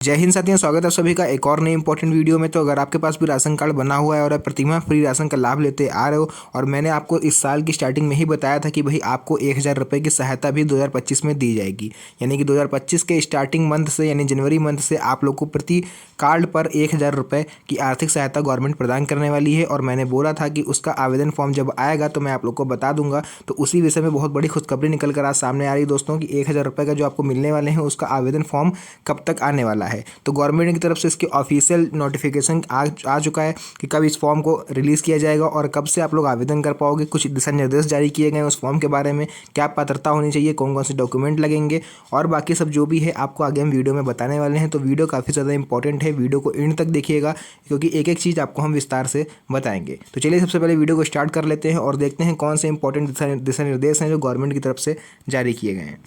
जय हिंद साथियों, स्वागत है आप सभी का एक और नई इंपॉर्टेंट वीडियो में। तो अगर आपके पास भी राशन कार्ड बना हुआ है और आप प्रतिमाह फ्री राशन का लाभ लेते आ रहे हो, और मैंने आपको इस साल की स्टार्टिंग में ही बताया था कि भाई आपको 1000 रुपये की सहायता भी 2025 में दी जाएगी। यानी कि 2025 के स्टार्टिंग मंथ से यानी जनवरी मंथ से आप लोग को प्रति कार्ड पर 1000 रुपये की आर्थिक सहायता गवर्नमेंट प्रदान करने वाली है। और मैंने बोला था कि उसका आवेदन फॉर्म जब आएगा तो मैं आप लोग को बता दूंगा। तो उसी विषय में बहुत बड़ी खुशखबरी निकल कर आज सामने आ रही है दोस्तों कि 1000 रुपये का जो आपको मिलने वाले हैं उसका आवेदन फॉर्म कब तक आने वाला है। तो गवर्नमेंट की तरफ से इसके ऑफिशियल नोटिफिकेशन आ चुका है कि कब इस फॉर्म को रिलीज़ किया जाएगा और कब से आप लोग आवेदन कर पाओगे। कुछ दिशा निर्देश जारी किए गए उस फॉर्म के बारे में, क्या पात्रता होनी चाहिए, कौन कौन से डॉक्यूमेंट लगेंगे और बाकी सब जो भी है आपको आगे हम वीडियो में बताने वाले हैं। तो वीडियो काफ़ी ज़्यादा इंपॉर्टेंट है, वीडियो को एंड तक देखिएगा क्योंकि एक एक चीज़ आपको हम विस्तार से बताएंगे। तो चलिए सबसे पहले वीडियो को स्टार्ट कर लेते हैं और देखते हैं कौन से इंपॉर्टेंट दिशा निर्देश हैं जो गवर्नमेंट की तरफ से जारी किए गए हैं।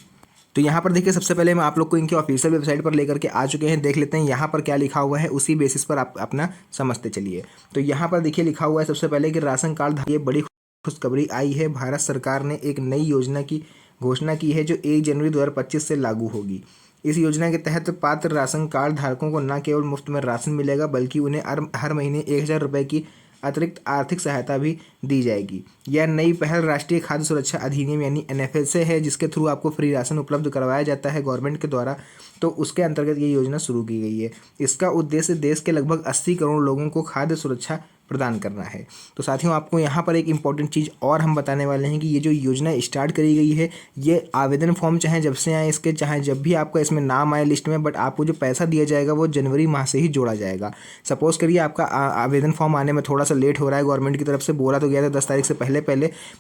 तो यहाँ पर देखिए, सबसे पहले मैं आप लोग को इनके ऑफिशियल वेबसाइट पर लेकर के आ चुके हैं। देख लेते हैं यहाँ पर क्या लिखा हुआ है, उसी बेसिस पर आप अपना समझते चलिए। तो यहाँ पर देखिए लिखा हुआ है सबसे पहले कि राशन कार्ड, ये बड़ी खुशखबरी आई है। भारत सरकार ने एक नई योजना की घोषणा की है जो 1 जनवरी 2025 से लागू होगी। इस योजना के तहत पात्र राशन कार्ड धारकों को न केवल मुफ्त में राशन मिलेगा बल्कि उन्हें हर महीने 1000 रुपये की अतिरिक्त आर्थिक सहायता भी दी जाएगी। यह नई पहल राष्ट्रीय खाद्य सुरक्षा अधिनियम यानी NFSA है, जिसके थ्रू आपको फ्री राशन उपलब्ध करवाया जाता है गवर्नमेंट के द्वारा। तो उसके अंतर्गत ये योजना शुरू की गई है। इसका उद्देश्य देश के लगभग 80 करोड़ लोगों को खाद्य सुरक्षा प्रदान करना है। तो साथियों, आपको यहाँ पर एक इम्पॉर्टेंट चीज़ और हम बताने वाले हैं कि ये जो योजना स्टार्ट करी गई है, ये आवेदन फॉर्म चाहे जब से आए इसके, चाहे जब भी आपका इसमें नाम आए लिस्ट में, बट आपको जो पैसा दिया जाएगा वो जनवरी माह से ही जोड़ा जाएगा। सपोज करिए आपका आवेदन फॉर्म आने में थोड़ा सा लेट हो रहा है, गवर्नमेंट की तरफ से बोला तो गया था 10 तारीख से पहले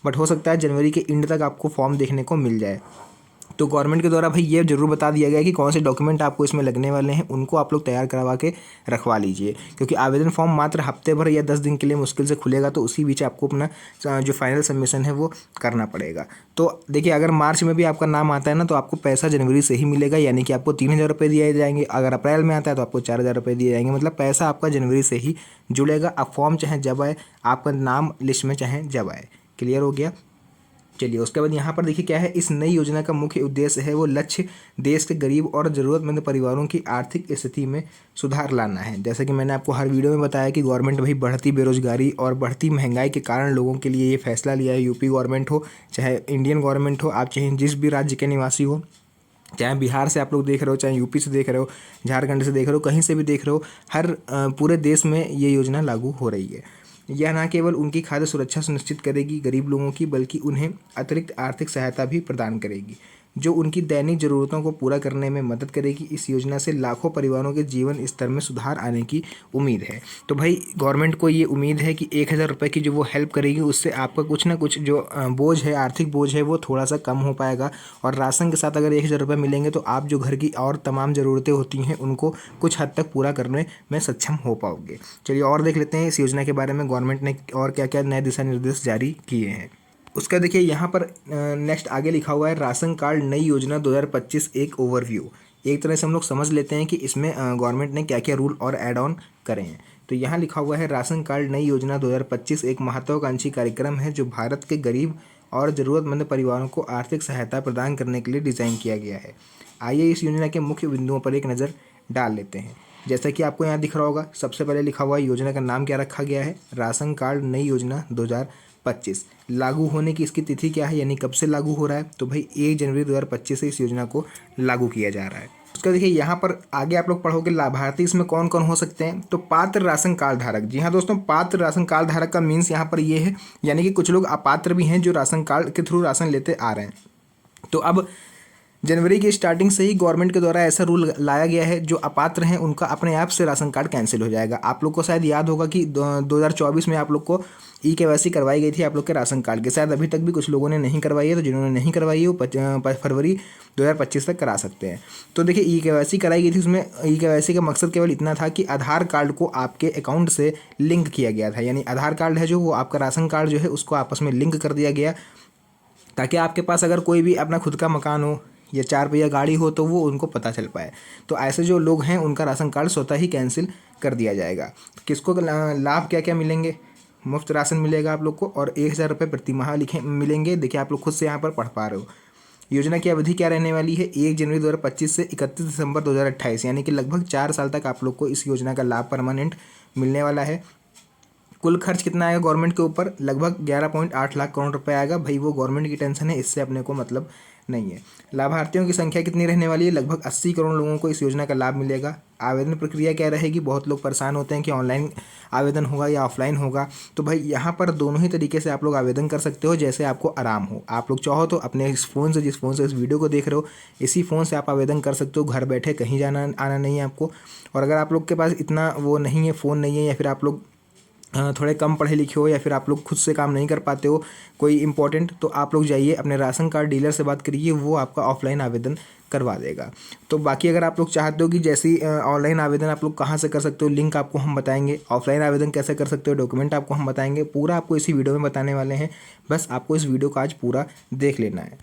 बट हो सकता है जनवरी के एंड तक आपको फॉर्म देखने को मिल जाए। तो गवर्नमेंट के द्वारा भाई ये जरूर बता दिया गया है कि कौन से डॉक्यूमेंट आपको इसमें लगने वाले हैं, उनको आप लोग तैयार करवा के रखवा लीजिए क्योंकि आवेदन फॉर्म मात्र हफ्ते भर या 10 दिन के लिए मुश्किल से खुलेगा। तो उसी बीच आपको अपना जो फाइनल सबमिशन है वो करना पड़ेगा। तो देखिए, अगर मार्च में भी आपका नाम आता है ना तो आपको पैसा जनवरी से ही मिलेगा, यानी कि आपको 3000 रुपये दिए जाएंगे। अगर अप्रैल में आता है तो आपको 4000 रुपये दिए जाएंगे, मतलब पैसा आपका जनवरी से ही जुड़ेगा। अब फॉर्म चाहे जब आए, आपका नाम लिस्ट में चाहे जब आए। क्लियर हो गया? चलिए, उसके बाद यहाँ पर देखिए क्या है। इस नई योजना का मुख्य उद्देश्य है वो लक्ष्य देश के गरीब और ज़रूरतमंद परिवारों की आर्थिक स्थिति में सुधार लाना है। जैसा कि मैंने आपको हर वीडियो में बताया कि गवर्नमेंट भाई बढ़ती बेरोजगारी और बढ़ती महंगाई के कारण लोगों के लिए ये फैसला लिया है। यूपी गवर्नमेंट हो चाहे इंडियन गवर्नमेंट हो, आप चाहे जिस भी राज्य के निवासी हो, चाहे बिहार से आप लोग देख रहे हो, चाहे यूपी से देख रहे हो, झारखंड से देख रहे हो, कहीं से भी देख रहे हो, हर पूरे देश में ये योजना लागू हो रही है। यह न केवल उनकी खाद्य सुरक्षा सुनिश्चित करेगी गरीब लोगों की, बल्कि उन्हें अतिरिक्त आर्थिक सहायता भी प्रदान करेगी जो उनकी दैनिक ज़रूरतों को पूरा करने में मदद करेगी। इस योजना से लाखों परिवारों के जीवन स्तर में सुधार आने की उम्मीद है। तो भाई गवर्नमेंट को ये उम्मीद है कि 1000 रुपये की जो वो हेल्प करेगी उससे आपका कुछ ना कुछ जो बोझ है, आर्थिक बोझ है, वो थोड़ा सा कम हो पाएगा। और राशन के साथ अगर 1000 रुपये मिलेंगे तो आप जो घर की और तमाम ज़रूरतें होती हैं उनको कुछ हद तक पूरा करने में सक्षम हो पाओगे। चलिए और देख लेते हैं इस योजना के बारे में गवर्नमेंट ने और क्या क्या नए दिशा निर्देश जारी किए हैं। उसका देखिए यहाँ पर नेक्स्ट आगे लिखा हुआ है राशन कार्ड नई योजना 2025 एक ओवरव्यू। एक तरह से हम लोग समझ लेते हैं कि इसमें गवर्नमेंट ने क्या क्या रूल और ऐड ऑन करे हैं। तो यहाँ लिखा हुआ है राशन कार्ड नई योजना 2025 एक महत्वाकांक्षी कार्यक्रम है जो भारत के गरीब और ज़रूरतमंद परिवारों को आर्थिक सहायता प्रदान करने के लिए डिज़ाइन किया गया है। आइए इस योजना के मुख्य बिंदुओं पर एक नज़र डाल लेते हैं। जैसा कि आपको यहाँ दिख रहा होगा, सबसे पहले लिखा हुआ है योजना का नाम क्या रखा गया है, राशन कार्ड नई योजना 2025। लागू होने की इसकी तिथि क्या है, यानी कब से लागू हो रहा है, तो भाई 1 जनवरी 2025 से इस योजना को लागू किया जा रहा है। उसका देखिए यहाँ पर आगे आप लोग पढ़ोगे लाभार्थी इसमें कौन कौन हो सकते हैं। तो पात्र राशन कार्ड धारक, जी हाँ दोस्तों, पात्र राशन कार्ड धारक का मीन्स यहाँ पर ये है, यानी कि कुछ लोग अपात्र भी हैं जो राशन कार्ड के थ्रू राशन लेते आ रहे हैं। तो अब जनवरी की स्टार्टिंग से ही गवर्नमेंट के द्वारा ऐसा रूल लाया गया है, जो अपात्र हैं उनका अपने आप से राशन कार्ड कैंसिल हो जाएगा। आप लोग को शायद याद होगा कि 2024 में आप लोग को KYC करवाई गई थी आप लोग के राशन कार्ड के, शायद अभी तक भी कुछ लोगों ने नहीं करवाई है। तो जिन्होंने नहीं करवाई है वो फरवरी 2025 तक करा सकते हैं। तो देखिए KYC कराई गई थी, उसमें KYC का मकसद केवल इतना था कि आधार कार्ड को आपके अकाउंट से लिंक किया गया था, यानी आधार कार्ड है जो वो आपका राशन कार्ड जो है उसको आपस में लिंक कर दिया गया, ताकि आपके पास अगर कोई भी अपना खुद का मकान हो या 4 पहिया गाड़ी हो तो वो उनको पता चल पाए। तो ऐसे जो लोग हैं उनका राशन कार्ड स्वतः ही कैंसिल कर दिया जाएगा। किसको लाभ क्या क्या मिलेंगे, मुफ्त राशन मिलेगा आप लोग को और 1000 रुपये प्रति माह मिलेंगे। देखिए आप लोग खुद से यहाँ पर पढ़ पा रहे हो। योजना की अवधि क्या रहने वाली है, 1 जनवरी 2025 से 31 दिसंबर 2028, यानी कि लगभग 4 साल तक आप लोग को इस योजना का लाभ परमानेंट मिलने वाला है। कुल खर्च कितना आएगा गवर्नमेंट के ऊपर, लगभग 11.8 लाख करोड़ रुपए आएगा। भाई वो गवर्नमेंट की टेंशन है, इससे अपने को मतलब नहीं है। लाभार्थियों की संख्या कितनी रहने वाली है, लगभग 80 करोड़ लोगों को इस योजना का लाभ मिलेगा। आवेदन प्रक्रिया क्या रहेगी, बहुत लोग परेशान होते हैं कि ऑनलाइन आवेदन होगा या ऑफलाइन होगा, तो भाई यहाँ पर दोनों ही तरीके से आप लोग आवेदन कर सकते हो, जैसे आपको आराम हो। आप लोग चाहो तो अपने इस फ़ोन से, जिस फ़ोन से इस वीडियो को देख रहे हो, इसी फ़ोन से आप आवेदन कर सकते हो, घर बैठे, कहीं जाना आना नहीं है आपको। और अगर आप लोग के पास इतना वो नहीं है, फ़ोन नहीं है, या फिर आप लोग थोड़े कम पढ़े लिखे हो, या फिर आप लोग खुद से काम नहीं कर पाते हो कोई इंपॉर्टेंट, तो आप लोग जाइए अपने राशन कार्ड डीलर से बात करिए, वो आपका ऑफलाइन आवेदन करवा देगा। तो बाकी अगर आप लोग चाहते हो कि जैसी ऑनलाइन आवेदन आप लोग कहाँ से कर सकते हो, लिंक आपको हम बताएंगे। ऑफलाइन आवेदन कैसे कर सकते हो, डॉक्यूमेंट आपको हम बताएंगे, पूरा आपको इसी वीडियो में बताने वाले हैं। बस आपको इस वीडियो को आज पूरा देख लेना है।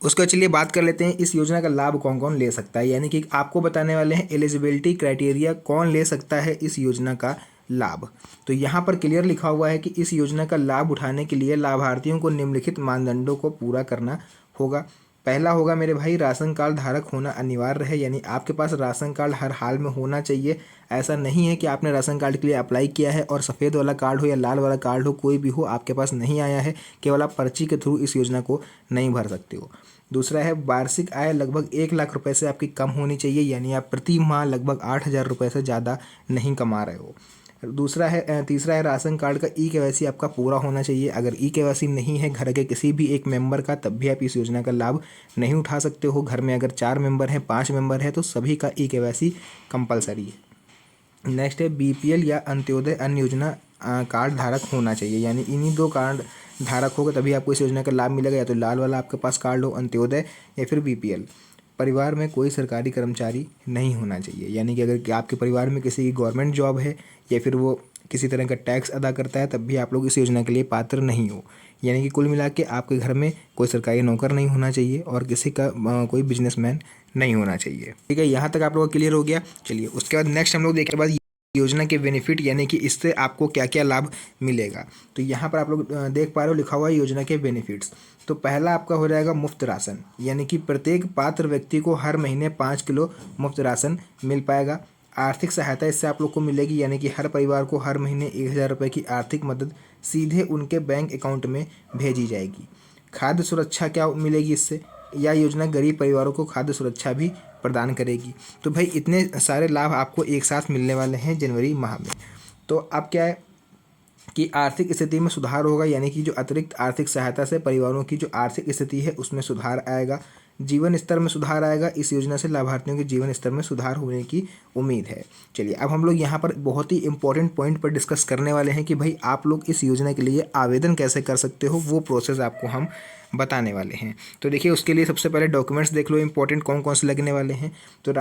उसका चलिए बात कर लेते हैं, इस योजना का लाभ कौन कौन ले सकता है, यानी कि आपको बताने वाले हैं एलिजिबिलिटी क्राइटेरिया, कौन ले सकता है इस योजना का लाभ। तो यहाँ पर क्लियर लिखा हुआ है कि इस योजना का लाभ उठाने के लिए लाभार्थियों को निम्नलिखित मानदंडों को पूरा करना होगा। पहला होगा मेरे भाई, राशन कार्ड धारक होना अनिवार्य है, यानी आपके पास राशन कार्ड हर हाल में होना चाहिए। ऐसा नहीं है कि आपने राशन कार्ड के लिए अप्लाई किया है और सफ़ेद वाला कार्ड हो या लाल वाला कार्ड हो, कोई भी हो, आपके पास नहीं आया है, केवल आप पर्ची के थ्रू इस योजना को नहीं भर सकते हो। दूसरा है, वार्षिक आय लगभग 1 लाख रुपए से आपकी कम होनी चाहिए, यानी आप प्रति माह लगभग 8,000 रुपये से ज़्यादा नहीं कमा रहे हो। तीसरा है, राशन कार्ड का ई-केवाईसी आपका पूरा होना चाहिए। अगर ई-केवाईसी नहीं है घर के किसी भी एक मेंबर का, तब भी आप इस योजना का लाभ नहीं उठा सकते हो। घर में अगर 4 मेंबर हैं, 5 मेंबर हैं, तो सभी का ई-केवाईसी कंपलसरी है। नेक्स्ट है, बीपीएल या अंत्योदय अन्न योजना कार्ड धारक होना चाहिए, यानी इन्हीं 2 कार्ड धारक होगा तभी आपको इस योजना का लाभ मिलेगा, या तो लाल वाला आपके पास कार्ड हो अंत्योदय, या फिर बीपीएल। परिवार में कोई सरकारी कर्मचारी नहीं होना चाहिए, यानी कि अगर आपके परिवार में किसी की गवर्नमेंट जॉब है या फिर वो किसी तरह का टैक्स अदा करता है, तब भी आप लोग इस योजना के लिए पात्र नहीं हो। यानी कि कुल मिला के आपके घर में कोई सरकारी नौकर नहीं होना चाहिए और किसी का कोई बिजनेसमैन नहीं होना चाहिए। ठीक है, यहाँ तक आप लोगों का क्लियर हो गया। चलिए उसके बाद नेक्स्ट हम लोग देखें बाद योजना के बेनिफिट, यानी कि इससे आपको क्या क्या लाभ मिलेगा। तो यहाँ पर आप लोग देख पा रहे हो, लिखा हुआ है योजना के बेनिफिट्स। तो पहला आपका हो जाएगा मुफ्त राशन, यानी कि प्रत्येक पात्र व्यक्ति को हर महीने 5 किलो मुफ्त राशन मिल पाएगा। आर्थिक सहायता इससे आप लोग को मिलेगी, यानी कि हर परिवार को हर महीने 1,000 रुपये की आर्थिक मदद सीधे उनके बैंक अकाउंट में भेजी जाएगी। खाद्य सुरक्षा क्या मिलेगी इससे, यह योजना गरीब परिवारों को खाद्य सुरक्षा भी प्रदान करेगी। तो भाई इतने सारे लाभ आपको एक साथ मिलने वाले हैं जनवरी माह में। तो अब क्या है कि आर्थिक स्थिति में सुधार होगा, यानी कि जो अतिरिक्त आर्थिक सहायता से परिवारों की जो आर्थिक स्थिति है उसमें सुधार आएगा। जीवन स्तर में सुधार आएगा, इस योजना से लाभार्थियों के जीवन स्तर में सुधार होने की उम्मीद है। चलिए अब हम लोग यहाँ पर बहुत ही इंपॉर्टेंट पॉइंट पर डिस्कस करने वाले हैं कि भाई आप लोग इस योजना के लिए आवेदन कैसे कर सकते हो, वो प्रोसेस आपको हम बताने वाले हैं। तो देखिए उसके लिए सबसे पहले डॉक्यूमेंट्स देख लो इंपॉर्टेंट कौन कौन से लगने वाले हैं। तो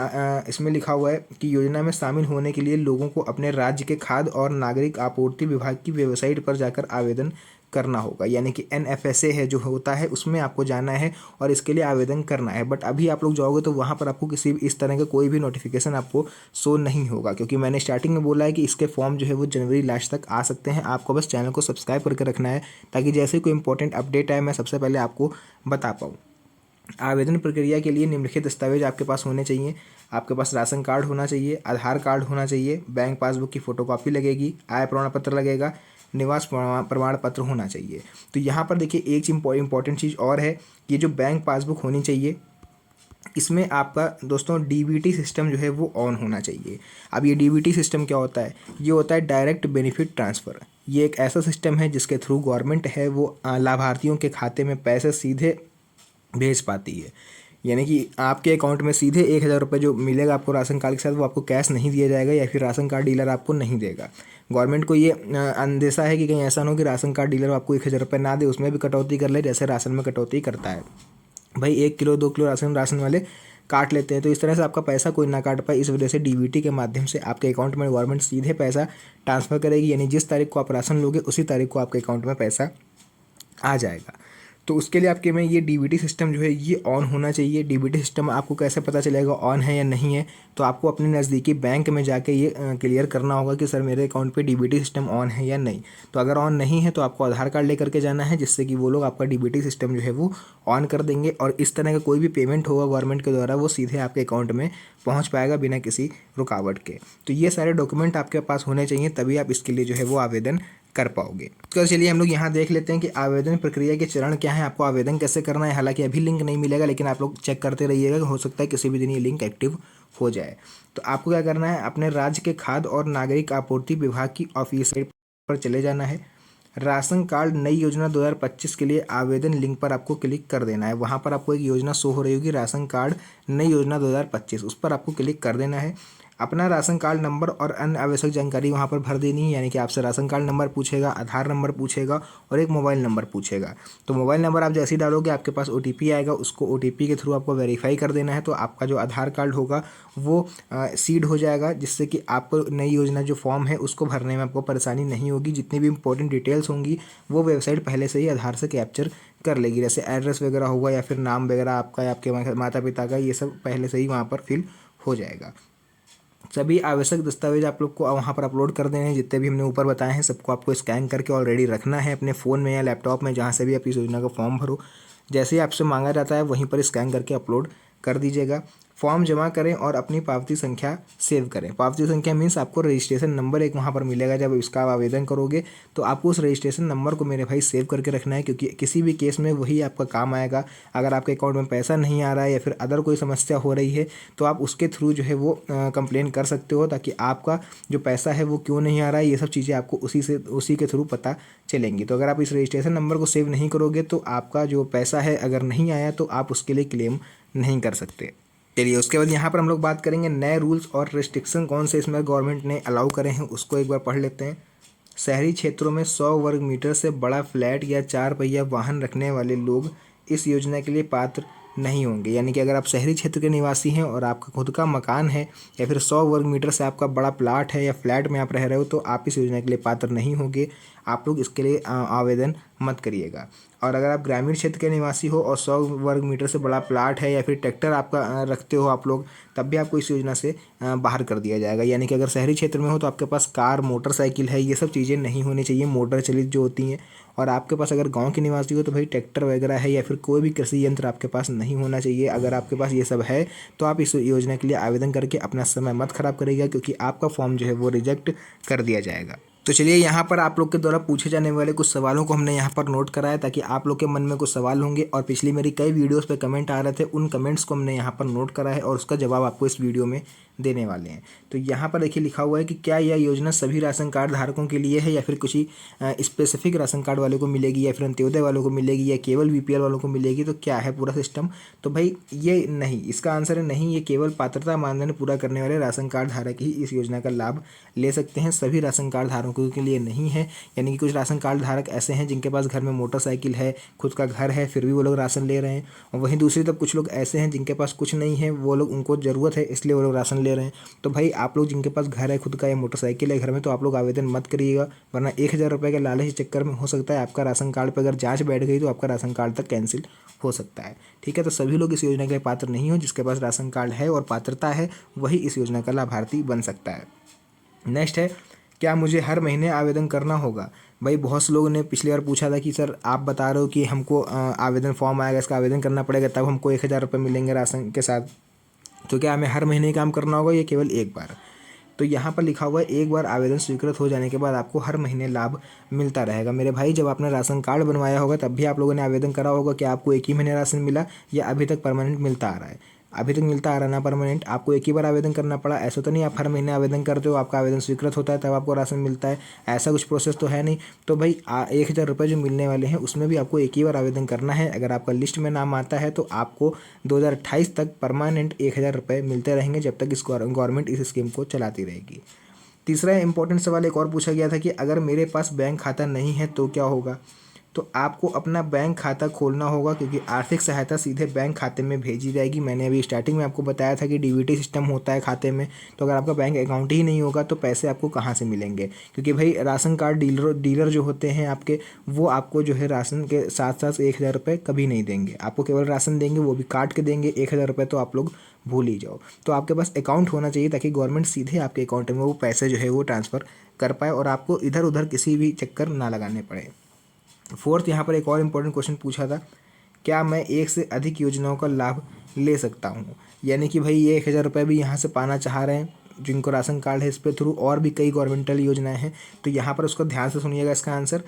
इसमें लिखा हुआ है कि योजना में शामिल होने के लिए लोगों को अपने राज्य के खाद्य और नागरिक आपूर्ति विभाग की वेबसाइट पर जाकर आवेदन करना होगा, यानी कि NFSA है जो होता है, उसमें आपको जाना है और इसके लिए आवेदन करना है। बट अभी आप लोग जाओगे तो वहाँ पर आपको किसी भी इस तरह का कोई भी नोटिफिकेशन आपको शो नहीं होगा, क्योंकि मैंने स्टार्टिंग में बोला है कि इसके फॉर्म जो है वो जनवरी लास्ट तक आ सकते हैं। आपको बस चैनल को सब्सक्राइब करके रखना है, ताकि जैसे कोई इंपॉर्टेंट अपडेट आए मैं सबसे पहले आपको बता पाऊँ। आवेदन प्रक्रिया के लिए निम्नलिखित दस्तावेज आपके पास होने चाहिए। आपके पास राशन कार्ड होना चाहिए, आधार कार्ड होना चाहिए, बैंक पासबुक की फ़ोटोकॉपी लगेगी, आय प्रमाण पत्र लगेगा, निवास प्रमाण पत्र होना चाहिए। तो यहाँ पर देखिए एक इम्पॉर्टेंट चीज़ और है, ये जो बैंक पासबुक होनी चाहिए, इसमें आपका दोस्तों DBT सिस्टम जो है वो ऑन होना चाहिए। अब ये DBT सिस्टम क्या होता है, ये होता है डायरेक्ट बेनिफिट ट्रांसफ़र। ये एक ऐसा सिस्टम है जिसके थ्रू गवर्नमेंट है वो लाभार्थियों के खाते में पैसे सीधे भेज पाती है, यानी कि आपके अकाउंट में सीधे 1,000 रुपये जो मिलेगा आपको राशन कार्ड के साथ, वो आपको कैश नहीं दिया जाएगा, या फिर राशन कार्ड डीलर आपको नहीं देगा। गवर्नमेंट को ये अंदेशा है कि कहीं ऐसा ना हो कि राशन कार्ड डीलर आपको 1,000 रुपये ना दे, उसमें भी कटौती कर ले, जैसे राशन में कटौती करता है। भाई 1 किलो 2 किलो राशन वाले काट लेते हैं, तो इस तरह से आपका पैसा कोई ना काट पाए, इस वजह से DBT के माध्यम से आपके अकाउंट में गवर्नमेंट सीधे पैसा ट्रांसफ़र करेगी, यानी जिस तारीख को आप राशन लोगे उसी तारीख को आपके अकाउंट में पैसा आ जाएगा। तो उसके लिए आपके में ये डीबीटी सिस्टम जो है ये ऑन होना चाहिए। डीबीटी सिस्टम आपको कैसे पता चलेगा ऑन है या नहीं है, तो आपको अपने नज़दीकी बैंक में जाके ये क्लियर करना होगा कि सर मेरे अकाउंट पे डीबीटी सिस्टम ऑन है या नहीं। तो अगर ऑन नहीं है तो आपको आधार कार्ड लेकर के जाना है, जिससे कि वो लोग आपका डीबीटी सिस्टम जो है वो ऑन कर देंगे और इस तरह का कोई भी पेमेंट होगा गवर्नमेंट के द्वारा वो सीधे आपके अकाउंट में पहुँच पाएगा बिना किसी रुकावट के। तो ये सारे डॉक्यूमेंट आपके पास होने चाहिए, तभी आप इसके लिए जो है वो आवेदन कर पाओगे। तो चलिए हम लोग यहाँ देख लेते हैं कि आवेदन प्रक्रिया के चरण क्या है, आपको आवेदन कैसे करना है। हालांकि अभी लिंक नहीं मिलेगा, लेकिन आप लोग चेक करते रहिएगा, हो सकता है किसी भी दिन ये लिंक एक्टिव हो जाए। तो आपको क्या करना है, अपने राज्य के खाद्य और नागरिक आपूर्ति विभाग की ऑफिस पर चले जाना है। राशन कार्ड नई योजना 2025 के लिए आवेदन लिंक पर आपको क्लिक कर देना है। वहाँ पर आपको एक योजना शो हो रही होगी, राशन कार्ड नई योजना 2025, उस पर आपको क्लिक कर देना है। अपना राशन कार्ड नंबर और अन्य आवश्यक जानकारी वहाँ पर भर देनी है, यानी कि आपसे राशन कार्ड नंबर पूछेगा, आधार नंबर पूछेगा और एक मोबाइल नंबर पूछेगा। तो मोबाइल नंबर आप जैसे ही डालोगे आपके पास ओटीपी आएगा, उसको ओटीपी के थ्रू आपको वेरीफाई कर देना है। तो आपका जो आधार कार्ड होगा वो सीड हो जाएगा, जिससे कि आपको नई योजना जो फॉर्म है उसको भरने में आपको परेशानी नहीं होगी। जितनी भी इंपॉर्टेंट डिटेल्स होंगी वो वेबसाइट पहले से ही आधार से कैप्चर कर लेगी, जैसे एड्रेस वगैरह होगा या फिर नाम वगैरह आपका या आपके माता पिता का, ये सब पहले से ही वहाँ पर फिल हो जाएगा। सभी आवश्यक दस्तावेज आप लोग को वहाँ पर अपलोड कर देने हैं, जितने भी हमने ऊपर बताए हैं सबको आपको स्कैन करके ऑलरेडी रखना है अपने फ़ोन में या लैपटॉप में, जहाँ से भी आप इस योजना का फॉर्म भरो। जैसे ही आपसे मांगा जाता है वहीं पर स्कैन करके अपलोड कर दीजिएगा। फॉर्म जमा करें और अपनी पावती संख्या सेव करें। पावती संख्या मीन्स आपको रजिस्ट्रेशन नंबर एक वहाँ पर मिलेगा, जब इसका आवेदन करोगे तो आपको उस रजिस्ट्रेशन नंबर को मेरे भाई सेव करके रखना है, क्योंकि किसी भी केस में वही आपका काम आएगा। अगर आपके अकाउंट में पैसा नहीं आ रहा है या फिर अदर कोई समस्या हो रही है तो आप उसके थ्रू जो है वो कंप्लेन कर सकते हो, ताकि आपका जो पैसा है वो क्यों नहीं आ रहा है, ये सब चीज़ें आपको उसी के थ्रू पता चलेंगी। तो अगर आप इस रजिस्ट्रेशन नंबर को सेव नहीं करोगे तो आपका जो पैसा है अगर नहीं आया तो आप उसके लिए क्लेम नहीं कर सकते। चलिए उसके बाद यहाँ पर हम लोग बात करेंगे नए रूल्स और रिस्ट्रिक्शन कौन से इसमें गवर्नमेंट ने अलाउ करे हैं, उसको एक बार पढ़ लेते हैं। शहरी क्षेत्रों में 100 वर्ग मीटर से बड़ा फ्लैट या 4 पहिया वाहन रखने वाले लोग इस योजना के लिए पात्र नहीं होंगे। यानी कि अगर आप शहरी क्षेत्र के निवासी हैं और आपका खुद का मकान है या फिर 100 वर्ग मीटर से आपका बड़ा प्लाट है या फ्लैट में आप रह रहे हो तो आप इस योजना के लिए पात्र नहीं होंगे। आप लोग इसके लिए आवेदन मत करिएगा। और अगर आप ग्रामीण क्षेत्र के निवासी हो और 100 वर्ग मीटर से बड़ा प्लाट है या फिर ट्रैक्टर आपका रखते हो आप लोग, तब भी आपको इस योजना से बाहर कर दिया जाएगा। यानी कि अगर शहरी क्षेत्र में हो तो आपके पास कार, मोटरसाइकिल है, ये सब चीज़ें नहीं होनी चाहिए, मोटर चलित जो होती हैं। और आपके पास अगर गांव के निवासी हो तो भाई ट्रैक्टर वगैरह है या फिर कोई भी कृषि यंत्र आपके पास नहीं होना चाहिए। अगर आपके पास ये सब है तो आप इस योजना के लिए आवेदन करके अपना समय मत खराब करिएगा, क्योंकि आपका फॉर्म जो है वो रिजेक्ट कर दिया जाएगा। तो चलिए यहाँ पर आप लोग के द्वारा पूछे जाने वाले कुछ सवालों को हमने यहाँ पर नोट करा है, ताकि आप लोग के मन में कुछ सवाल होंगे और पिछली मेरी कई वीडियोस पे कमेंट आ रहे थे, उन कमेंट्स को हमने यहाँ पर नोट करा है और उसका जवाब आपको इस वीडियो में देने वाले हैं। तो यहाँ पर देखिए लिखा हुआ है कि क्या यह योजना सभी राशन कार्ड धारकों के लिए है या फिर कुछ ही स्पेसिफिक राशन कार्ड वालों को मिलेगी या फिर अंत्योदय वालों को मिलेगी या केवल बीपीएल वालों को मिलेगी, तो क्या है पूरा सिस्टम। तो भाई ये नहीं, इसका आंसर है नहीं, ये केवल पात्रता मानदंड पूरा करने वाले राशन कार्ड धारक ही इस योजना का लाभ ले सकते हैं, सभी राशन कार्ड धारकों के लिए नहीं है। यानी कि कुछ राशन कार्ड धारक ऐसे हैं जिनके पास घर में मोटरसाइकिल है, खुद का घर है, फिर भी वो लोग राशन ले रहे हैं। और वहीं दूसरी तरफ कुछ लोग ऐसे हैं जिनके पास कुछ नहीं है, वो लोग उनको ज़रूरत है इसलिए वो लोग राशन ले रहे हैं। तो भाई आप लोग जिनके पास घर है खुद का या मोटरसाइकिल है घर में, तो आप लोग आवेदन मत करिएगा, वरना 1000 रुपये के लालच के चक्कर में हो सकता है आपका राशन कार्ड पर अगर जाँच बैठ गई तो आपका राशन कार्ड तक कैंसिल हो सकता है। ठीक है, तो सभी लोग इस योजना के पात्र नहीं हो। जिसके पास राशन कार्ड है और पात्रता है वही इस योजना का लाभार्थी बन सकता है। नेक्स्ट है, क्या मुझे हर महीने आवेदन करना होगा। भाई बहुत से लोगों ने पिछली बार पूछा था कि सर आप बता रहे हो कि हमको आवेदन फॉर्म आएगा, इसका आवेदन करना पड़ेगा तब हमको 1000 रुपये मिलेंगे राशन के साथ, तो क्या हमें हर महीने काम करना होगा या केवल एक बार। तो यहाँ पर लिखा हुआ है एक बार आवेदन स्वीकृत हो जाने के बाद आपको हर महीने लाभ मिलता रहेगा। मेरे भाई जब आपने राशन कार्ड बनवाया होगा तब भी आप लोगों ने आवेदन करा होगा कि आपको एक ही महीने राशन मिला या अभी तक परमानेंट मिलता आ रहा है। अभी तक मिलता आ रहा ना परमानेंट, आपको एक ही बार आवेदन करना पड़ा। ऐसा तो नहीं आप हर महीने आवेदन करते हो, आपका आवेदन स्वीकृत होता है तब आपको राशन मिलता है, ऐसा कुछ प्रोसेस तो है नहीं। तो भाई 1000 रुपये जो मिलने वाले हैं उसमें भी आपको एक ही बार आवेदन करना है। अगर आपका लिस्ट में नाम आता है तो आपको 2028 तक परमानेंट 1000 रुपये मिलते रहेंगे, जब तक इस गवर्नमेंट इस स्कीम को चलाती रहेगी। तीसरा इंपॉर्टेंट सवाल एक और पूछा गया था कि अगर मेरे पास बैंक खाता नहीं है तो क्या होगा। तो आपको अपना बैंक खाता खोलना होगा, क्योंकि आर्थिक सहायता सीधे बैंक खाते में भेजी जाएगी। मैंने अभी स्टार्टिंग में आपको बताया था कि डीबीटी सिस्टम होता है खाते में, तो अगर आपका बैंक अकाउंट ही नहीं होगा तो पैसे आपको कहाँ से मिलेंगे, क्योंकि भाई राशन कार्ड डीलर जो होते हैं आपके, वो आपको जो है राशन के साथ साथ 1,000 रुपये कभी नहीं देंगे, आपको केवल राशन देंगे, वो भी काट के देंगे। 1,000 रुपये तो आप लोग भूल ही जाओ। तो आपके पास अकाउंट होना चाहिए ताकि गवर्नमेंट सीधे आपके अकाउंट में वो पैसे जो है वो ट्रांसफ़र कर पाए और आपको इधर उधर किसी भी चक्कर ना लगाने पड़े। फोर्थ, यहाँ पर एक और इम्पोर्टेंट क्वेश्चन पूछा था, क्या मैं एक से अधिक योजनाओं का लाभ ले सकता हूँ। यानी कि भाई ये 1,000 रुपये भी यहाँ से पाना चाह रहे हैं जिनको राशन कार्ड है, इस पे थ्रू और भी कई गवर्नमेंटल योजनाएं हैं। तो यहाँ पर उसको ध्यान से सुनिएगा इसका आंसर,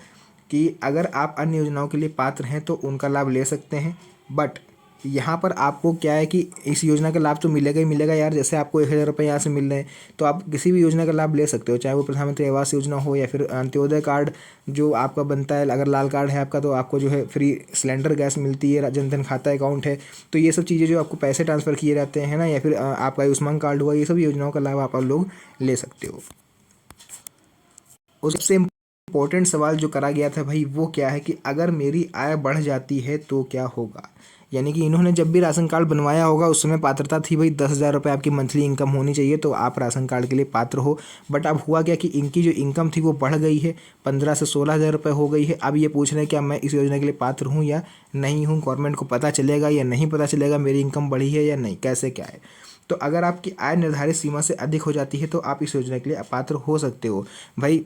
कि अगर आप अन्य योजनाओं के लिए पात्र हैं तो उनका लाभ ले सकते हैं, बट यहाँ पर आपको क्या है कि इस योजना का लाभ तो मिलेगा ही मिलेगा यार। जैसे आपको 1,000 रुपये यहाँ से मिल रहे हैं, तो आप किसी भी योजना का लाभ ले सकते हो, चाहे वो प्रधानमंत्री आवास योजना हो या फिर अंत्योदय कार्ड जो आपका बनता है। अगर लाल कार्ड है आपका तो आपको जो है फ्री सिलेंडर गैस मिलती है, जनधन खाता अकाउंट है, तो ये सब चीज़ें जो आपको पैसे ट्रांसफ़र किए जाते हैं ना, या फिर आपका आयुष्मान कार्ड हुआ, ये सब योजनाओं का लाभ आप लोग ले सकते हो। उससे इम्पोर्टेंट सवाल जो करा गया था भाई वो क्या है कि अगर मेरी आय बढ़ जाती है तो क्या होगा। यानी कि इन्होंने जब भी राशन कार्ड बनवाया होगा उस समय पात्रता थी भाई 10,000 रुपये आपकी मंथली इनकम होनी चाहिए, तो आप राशन कार्ड के लिए पात्र हो। बट अब हुआ क्या कि इनकी जो इनकम थी वो बढ़ गई है, 15 से 16,000 रुपये हो गई है। अब ये पूछ रहे हैं क्या मैं इस योजना के लिए पात्र हूँ या नहीं हूँ, गवर्नमेंट को पता चलेगा या नहीं पता चलेगा, मेरी इनकम बढ़ी है या नहीं, कैसे क्या है। तो अगर आपकी आय निर्धारित सीमा से अधिक हो जाती है तो आप इस योजना के लिए अपात्र हो सकते हो। भाई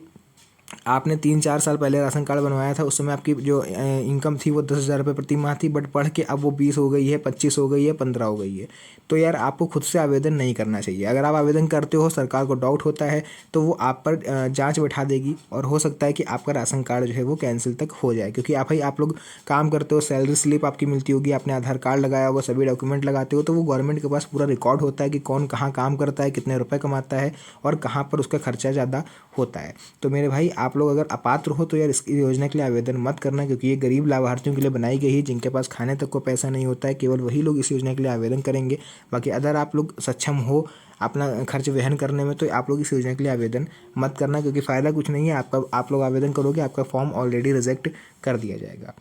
आपने 3-4 साल पहले राशन कार्ड बनवाया था, उस समय आपकी जो इनकम थी वो 10,000 रुपये प्रति माह थी, बट बढ़ के अब वो 20 हो गई है, 25 हो गई है, 15 हो गई है। तो यार आपको खुद से आवेदन नहीं करना चाहिए। अगर आप आवेदन करते हो, सरकार को डाउट होता है, तो वो आप पर जांच बैठा देगी और हो सकता है कि आपका राशन कार्ड जो है वो कैंसिल तक हो जाए। क्योंकि आप लोग काम करते हो, सैलरी स्लिप आपकी मिलती होगी, आपने आधार कार्ड लगाया होगा, सभी डॉक्यूमेंट लगाते हो, तो वो गवर्नमेंट के पास पूरा रिकॉर्ड होता है कि कौन कहाँ काम करता है, कितने रुपये कमाता है और कहाँ पर उसका खर्चा ज़्यादा होता है। तो मेरे भाई आप लोग अगर अपात्र हो तो यार इस योजना के लिए आवेदन मत करना, क्योंकि ये गरीब लाभार्थियों के लिए बनाई गई है, जिनके पास खाने तक को पैसा नहीं होता है, केवल वही लोग इस योजना के लिए आवेदन करेंगे। बाकी अगर आप लोग सक्षम हो अपना खर्च वहन करने में तो आप लोग इस योजना के लिए आवेदन मत करना, क्योंकि फ़ायदा कुछ नहीं है आपका। आप लोग आवेदन करोगे, आपका फॉर्म ऑलरेडी रिजेक्ट कर दिया जाएगा।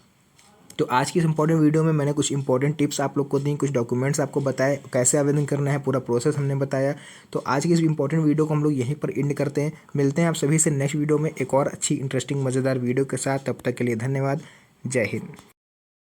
तो आज की इस इंपॉर्टेंट वीडियो में मैंने कुछ इंपॉर्टेंट टिप्स आप लोग को दी, कुछ डॉक्यूमेंट्स आपको बताए, कैसे आवेदन करना है, पूरा प्रोसेस हमने बताया। तो आज की इस इंपॉर्टेंट वीडियो को हम लोग यहीं पर एंड करते हैं। मिलते हैं आप सभी से नेक्स्ट वीडियो में एक और अच्छी इंटरेस्टिंग मज़ेदार वीडियो के साथ। तब तक के लिए धन्यवाद। जय हिंद।